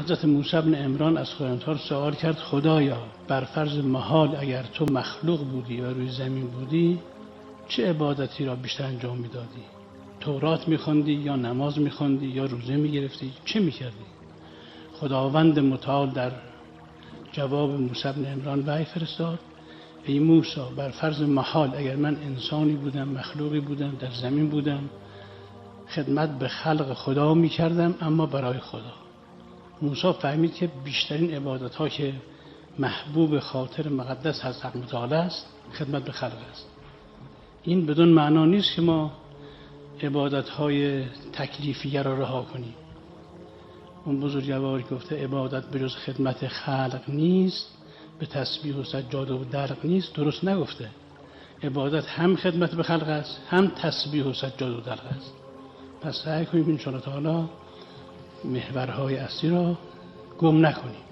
حضرت موسی بن عمران از خداوند سوال کرد خدایا بر فرض محال اگر تو مخلوق بودی و روی زمین بودی چه عبادتی را بیشتر انجام میدادی؟ تورات میخوندی یا نماز میخوندی یا روزه میگرفتی؟ چه میکردی؟ خداوند متعال در جواب موسی بن عمران وحی فرستاد ای موسی بر فرض محال اگر من انسانی بودم مخلوقی بودم در زمین بودم خدمت به خلق خدا میکردم اما برای خدا. موسی فهمید که بیشترین عبادت ها که محبوب خاطر مقدس از حق متعال است خدمت به خلق است. این بدون معنا نیست که ما عبادت های تکلیفیه را رها کنیم. اون بزرگواری گفته عبادت به جز خدمت خلق نیست، به تسبیح و سجاده و درق نیست. درست نگفته. عبادت هم خدمت به خلق است هم تسبیح و سجاده و درق است. پس سعی کنیم ان شاء الله تعالی محورهای اصلی را گم نکنیم.